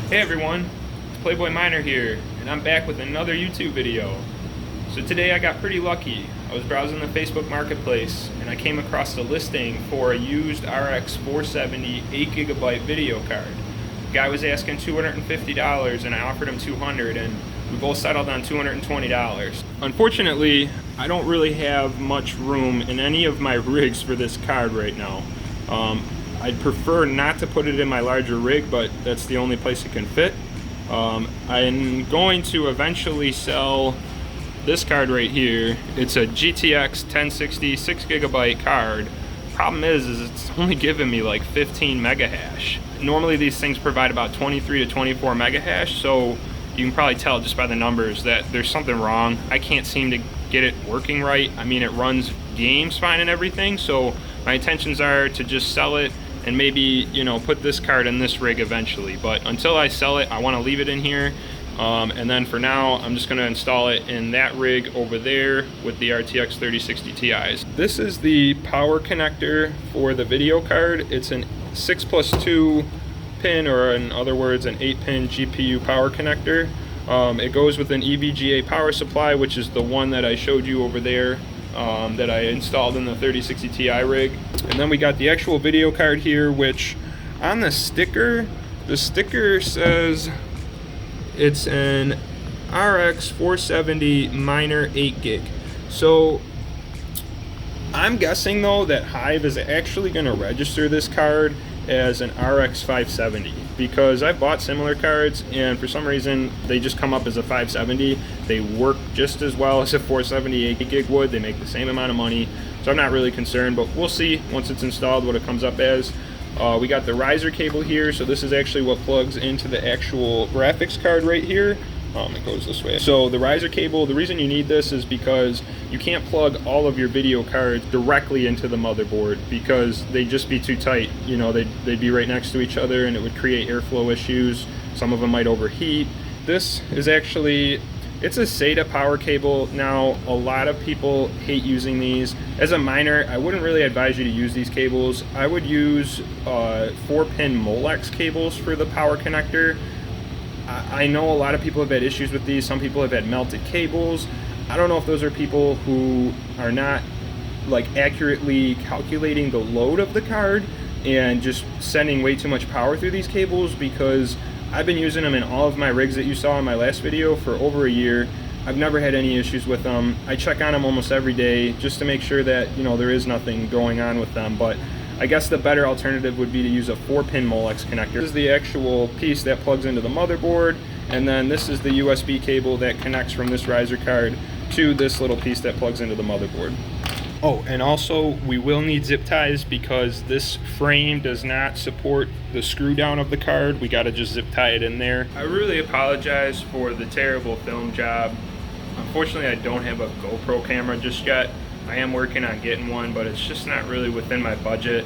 Hey everyone, it's Playboy Miner here, and I'm back with another YouTube video. So today I got pretty lucky. I was browsing the Facebook Marketplace and I came across a listing for a used RX 470 8GB video card. The guy was asking $250 and I offered him $200, and we both settled on $220. Unfortunately, I don't really have much room in any of my rigs for this card right now. I'd prefer not to put it in my larger rig, but that's the only place it can fit. I'm going to eventually sell this card right here. It's a GTX 1060 6GB card. Problem is it's only giving me like 15 mega hash. Normally these things provide about 23 to 24 mega hash, so you can probably tell just by the numbers that there's something wrong. I can't seem to get it working right. I mean, it runs games fine and everything, so my intentions are to just sell it and maybe, you know, put this card in this rig eventually. But until I sell it, I want to leave it in here. And then for now, I'm just going to install it in that rig over there with the RTX 3060 Ti's. This is the power connector for the video card. It's an 6+2 pin, or in other words, an 8-pin GPU power connector. It goes with an EVGA power supply, which is the one that I showed you over there, that I installed in the 3060 Ti rig. And then we got the actual video card here, which on the sticker says it's an RX 470 Miner 8GB. So I'm guessing though that Hive is actually going to register this card as an RX 570, because I've bought similar cards and for some reason they just come up as a 570. They work just as well as a 470 8GB would. They make the same amount of money, so I'm not really concerned, but we'll see once it's installed what it comes up as. We got the riser cable here, so this is actually what plugs into the actual graphics card right here. It goes this way. So the riser cable, the reason you need this is because you can't plug all of your video cards directly into the motherboard because they'd just be too tight. You know, they'd be right next to each other and it would create airflow issues. Some of them might overheat. This is actually, it's a Sata power cable. Now, a lot of people hate using these. As a miner, I wouldn't really advise you to use these cables. I would use 4-pin Molex cables for the power connector. I know a lot of people have had issues with these. Some people have had melted cables. I don't know if those are people who are not like accurately calculating the load of the card and just sending way too much power through these cables, because I've been using them in all of my rigs that you saw in my last video for over a year. I've never had any issues with them. I check on them almost every day just to make sure that, you know, there is nothing going on with them. But I guess the better alternative would be to use a 4-pin Molex connector. This is the actual piece that plugs into the motherboard, and then this is the USB cable that connects from this riser card to this little piece that plugs into the motherboard. Oh, and also we will need zip ties because this frame does not support the screw down of the card. We gotta just zip tie it in there. I really apologize for the terrible film job. Unfortunately, I don't have a GoPro camera just yet. I am working on getting one, but it's just not really within my budget.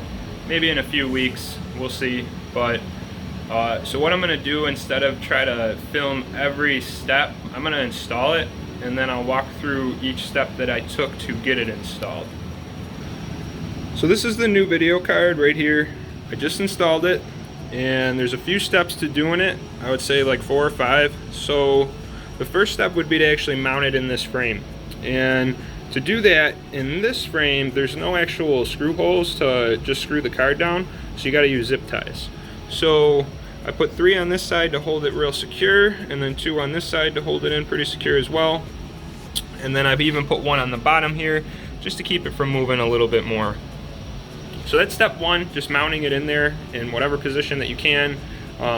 Maybe in a few weeks, we'll see. But so what I'm gonna do, instead of try to film every step, I'm gonna install it and then I'll walk through each step that I took to get it installed. So this is the new video card right here. I just installed it and there's a few steps to doing it. I would say like 4 or 5. So the first step would be to actually mount it in this frame. And to do that, in this frame, there's no actual screw holes to just screw the card down, so you gotta use zip ties. So I put 3 on this side to hold it real secure, and then 2 on this side to hold it in pretty secure as well. And then I've even put 1 on the bottom here, just to keep it from moving a little bit more. So that's step 1, just mounting it in there in whatever position that you can.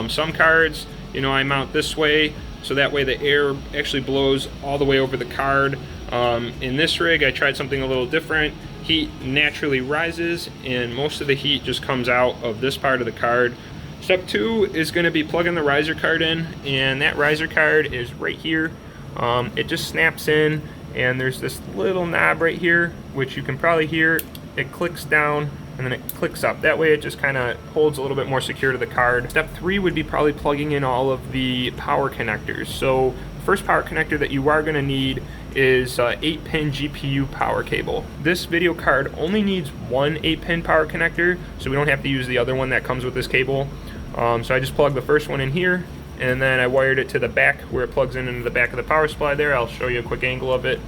Some cards, you know, I mount this way, so that way the air actually blows all the way over the card. In this rig, I tried something a little different. Heat naturally rises, and most of the heat just comes out of this part of the card. Step 2 is going to be plugging the riser card in, and that riser card is right here. It just snaps in, and there's this little knob right here, which you can probably hear. It clicks down, and then it clicks up. That way it just kind of holds a little bit more secure to the card. Step 3 would be probably plugging in all of the power connectors. So the first power connector that you are going to need is 8-pin GPU power cable. This video card only needs one 8-pin power connector, so we don't have to use the other one that comes with this cable. So I just plugged the first one in here, and then I wired it to the back where it plugs in into the back of the power supply there. I'll show you a quick angle of it.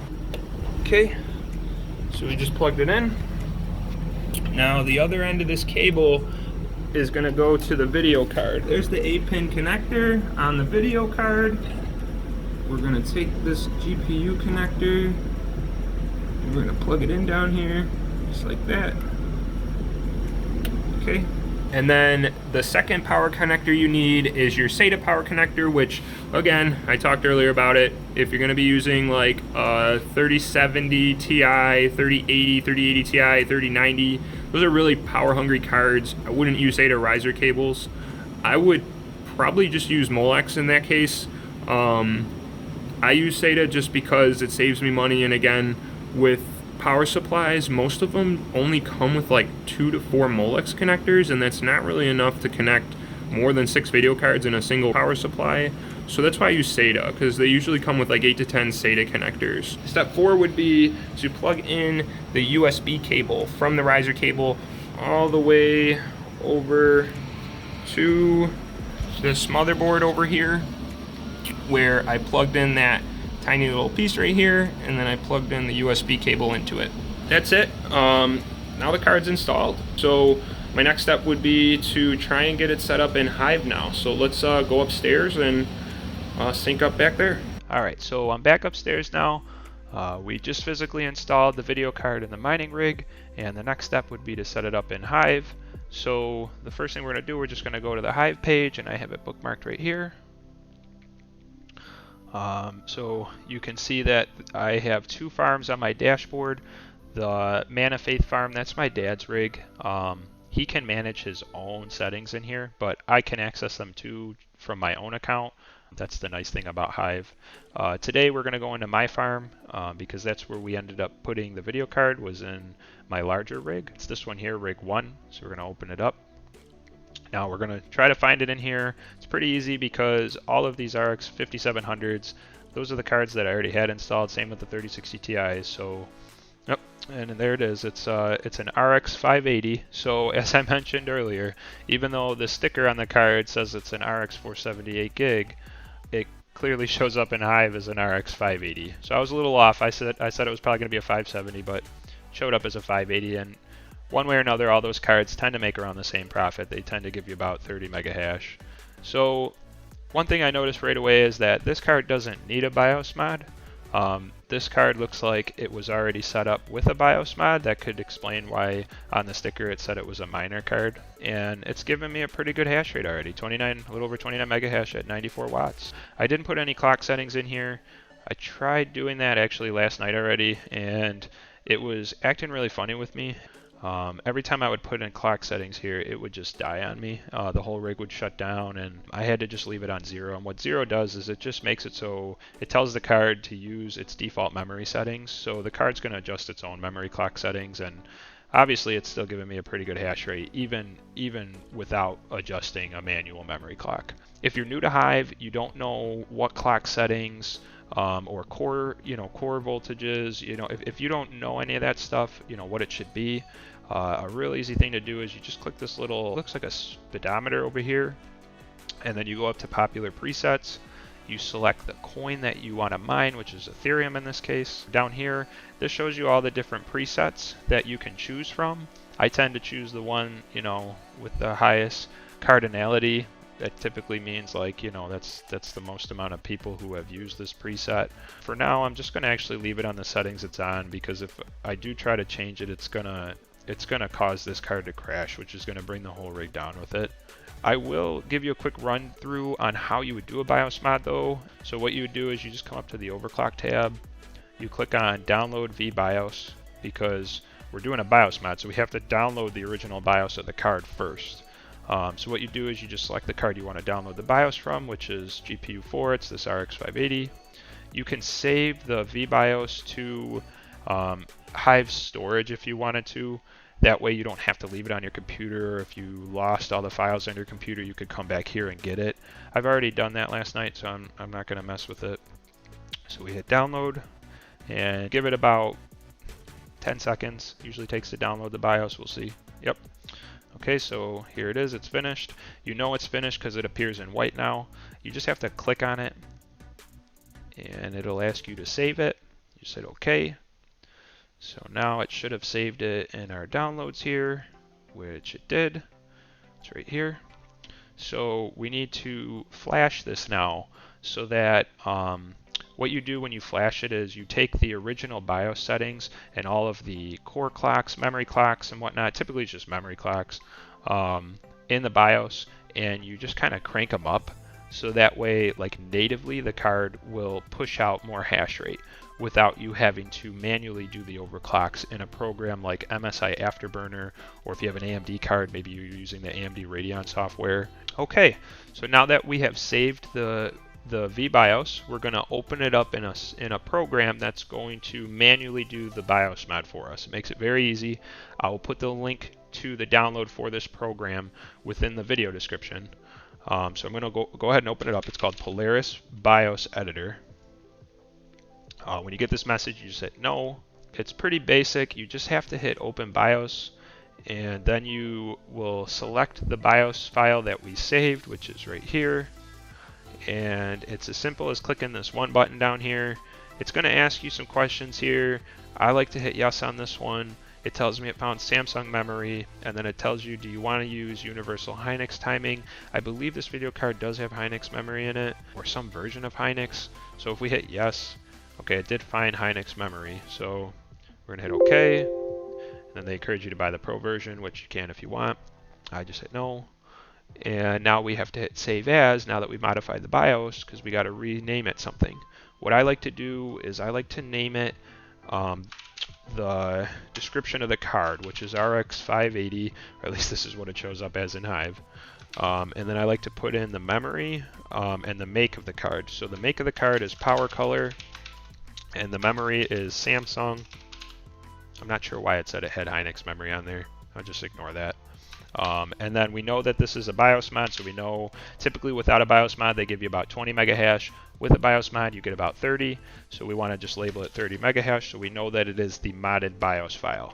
Okay, so we just plugged it in. Now the other end of this cable is going to go to the video card. There's the 8-pin connector on the video card. We're going to take this GPU connector and we're going to plug it in down here, just like that. Okay. And then the second power connector you need is your Sata power connector, which, again, I talked earlier about it. If you're going to be using like 3070 Ti, 3080, 3080 Ti, 3090, those are really power-hungry cards. I wouldn't use Sata riser cables. I would probably just use Molex in that case. I use Sata just because it saves me money, and again, with power supplies, most of them only come with like 2 to 4 Molex connectors, and that's not really enough to connect more than 6 video cards in a single power supply. So that's why I use Sata, because they usually come with like 8 to 10 Sata connectors. Step 4 would be to plug in the USB cable from the riser cable all the way over to this motherboard over here, where I plugged in that tiny little piece right here, and then I plugged in the USB cable into it. That's it. Now the card's installed. So my next step would be to try and get it set up in Hive now. So let's go upstairs and sync up back there. Alright, so I'm back upstairs now. We just physically installed the video card in the mining rig, and the next step would be to set it up in Hive. So the first thing we're going to do, we're just going to go to the Hive page, and I have it bookmarked right here. So you can see that I have 2 farms on my dashboard. The Man of Faith farm, that's my dad's rig. He can manage his own settings in here, but I can access them too from my own account. That's the nice thing about Hive. Today we're going to go into my farm because that's where we ended up putting the video card, was in my larger rig. It's this one here, rig 1. So we're going to open it up. Now we're going to try to find it in here. It's pretty easy because all of these RX 5700s, those are the cards that I already had installed. Same with the 3060 Ti's. So, yep, and there it is. It's an RX 580. So as I mentioned earlier, even though the sticker on the card says it's an RX 478 gig, it clearly shows up in Hive as an RX 580. So I was a little off. I said it was probably going to be a 570, but it showed up as a 580. And one way or another, all those cards tend to make around the same profit. They tend to give you about 30 mega hash. So one thing I noticed right away is that this card doesn't need a BIOS mod. This card looks like it was already set up with a BIOS mod. That could explain why on the sticker it said it was a miner card. And it's given me a pretty good hash rate already, a little over 29 mega hash at 94 watts. I didn't put any clock settings in here. I tried doing that actually last night already, and it was acting really funny with me. Every time I would put in clock settings here, it would just die on me. The whole rig would shut down, and I had to just leave it on 0. And what 0 does is it just makes it so it tells the card to use its default memory settings. So the card's going to adjust its own memory clock settings, and obviously it's still giving me a pretty good hash rate, even without adjusting a manual memory clock. If you're new to Hive, you don't know what clock settings or core voltages, if you don't know any of that stuff, what it should be. A real easy thing to do is you just click this little, looks like a speedometer over here, and then you go up to popular presets. You select the coin that you want to mine, which is Ethereum in this case. Down here, this shows you all the different presets that you can choose from. I tend to choose the one, with the highest cardinality. That typically means that's the most amount of people who have used this preset. For now, I'm just going to actually leave it on the settings it's on, because if I do try to change it, it's gonna cause this card to crash, which is going to bring the whole rig down with it. I will give you a quick run through on how you would do a BIOS mod though. So what you would do is you just come up to the overclock tab, you click on download vBIOS, because we're doing a BIOS mod, so we have to download the original BIOS of the card first. So what you do is you just select the card you want to download the BIOS from, which is GPU4, it's this RX 580. You can save the vBIOS to Hive storage if you wanted to. That way you don't have to leave it on your computer. If you lost all the files on your computer, you could come back here and get it. I've already done that last night, so I'm not going to mess with it. So we hit download and give it about 10 seconds. Usually takes to download the BIOS, we'll see. Yep. Okay, so here it is, it's finished. You know it's finished because it appears in white now. You just have to click on it and it'll ask you to save it. You said okay. So now it should have saved it in our downloads here, which it did. It's right here. So we need to flash this now so that what you do when you flash it is you take the original BIOS settings and all of the core clocks, memory clocks, and whatnot, typically it's just memory clocks, in the BIOS, and you just kind of crank them up so that way, like natively, the card will push out more hash rate without you having to manually do the overclocks in a program like MSI Afterburner, or if you have an AMD card, maybe you're using the AMD Radeon software. Okay, so now that we have saved the vBIOS, we're going to open it up in a program that's going to manually do the BIOS mod for us. It makes it very easy. I will put the link to the download for this program within the video description. So I'm going to go ahead and open it up. It's called Polaris BIOS Editor. When you get this message, you just hit no. It's pretty basic. You just have to hit Open BIOS, and then you will select the BIOS file that we saved, which is right here. And it's as simple as clicking this one button down here. It's going to ask you some questions here. I like to hit yes on this one. It tells me it found Samsung memory, and then it tells you, do you want to use universal Hynix timing? I believe this video card does have Hynix memory in it, or some version of Hynix. So if we hit yes, okay, it did find Hynix memory. So we're going to hit OK. And then they encourage you to buy the Pro version, which you can if you want. I just hit no. And now we have to hit Save As now that we modified the BIOS, because we got to rename it something. What I like to do is I like to name it the description of the card, which is RX 580, or at least this is what it shows up as in Hive. And then I like to put in the memory and the make of the card. So the make of the card is Power Color, and the memory is Samsung. I'm not sure why it said it had Hynix memory on there. I'll just ignore that. And then we know that this is a BIOS mod, so we know typically without a BIOS mod they give you about 20 mega hash. With a BIOS mod you get about 30, so we want to just label it 30 mega hash so we know that it is the modded BIOS file.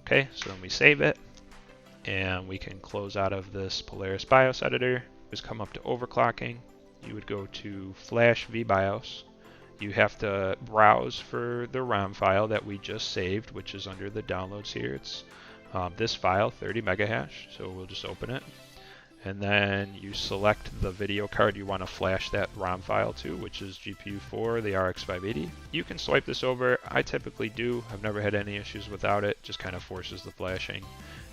Okay, so then we save it, and we can close out of this Polaris BIOS editor. Just come up to overclocking. You would go to Flash vBIOS. You have to browse for the ROM file that we just saved, which is under the downloads here. It's this file, 30 mega hash, so we'll just open it. And then you select the video card you want to flash that ROM file to, which is GPU 4, the RX 580. You can swipe this over. I typically do. I've never had any issues without it. Just kind of forces the flashing.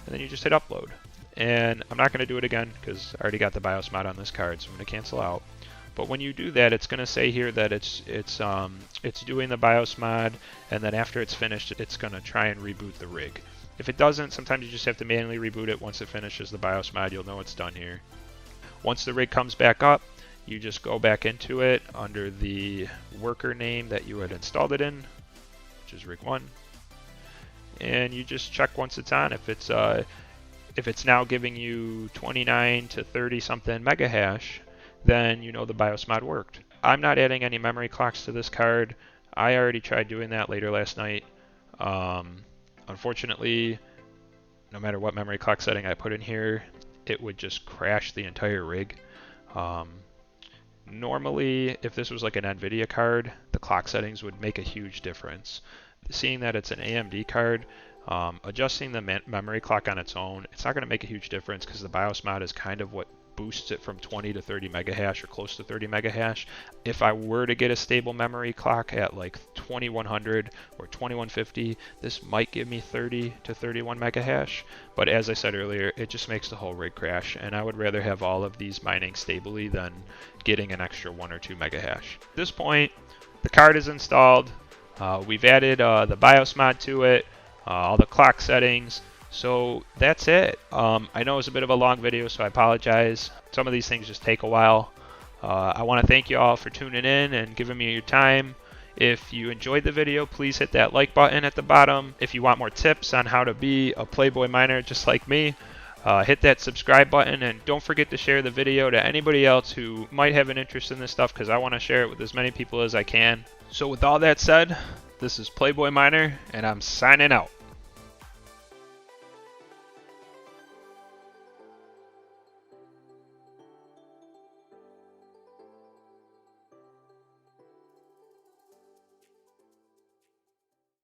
And then you just hit upload. And I'm not going to do it again because I already got the BIOS mod on this card, so I'm going to cancel out. But when you do that, it's going to say here that it's doing the BIOS mod, and then after it's finished, it's going to try and reboot the rig. If it doesn't, sometimes you just have to manually reboot it. Once it finishes the BIOS mod, you'll know it's done here. Once the rig comes back up, you just go back into it under the worker name that you had installed it in, which is rig 1. And you just check once it's on. If it's now giving you 29 to 30 something mega hash, then you know the BIOS mod worked. I'm not adding any memory clocks to this card. I already tried doing that later last night. Unfortunately, no matter what memory clock setting I put in here, it would just crash the entire rig. Normally, if this was like an NVIDIA card, the clock settings would make a huge difference. Seeing that it's an AMD card, adjusting the memory clock on its own, it's not going to make a huge difference because the BIOS mod is kind of what boosts it from 20 to 30 mega hash or close to 30 mega hash. If I were to get a stable memory clock at like 2100 or 2150, this might give me 30 to 31 mega hash. But as I said earlier, it just makes the whole rig crash, and I would rather have all of these mining stably than getting an extra 1 or 2 mega hash. At this point, the card is installed. We've added the BIOS mod to it, all the clock settings. So that's it. I know it was a bit of a long video, so I apologize. Some of these things just take a while. I want to thank you all for tuning in and giving me your time. If you enjoyed the video, please hit that like button at the bottom. If you want more tips on how to be a Playboy miner just like me, hit that subscribe button, and don't forget to share the video to anybody else who might have an interest in this stuff, because I want to share it with as many people as I can. So with all that said, this is Playboy Miner, and I'm signing out.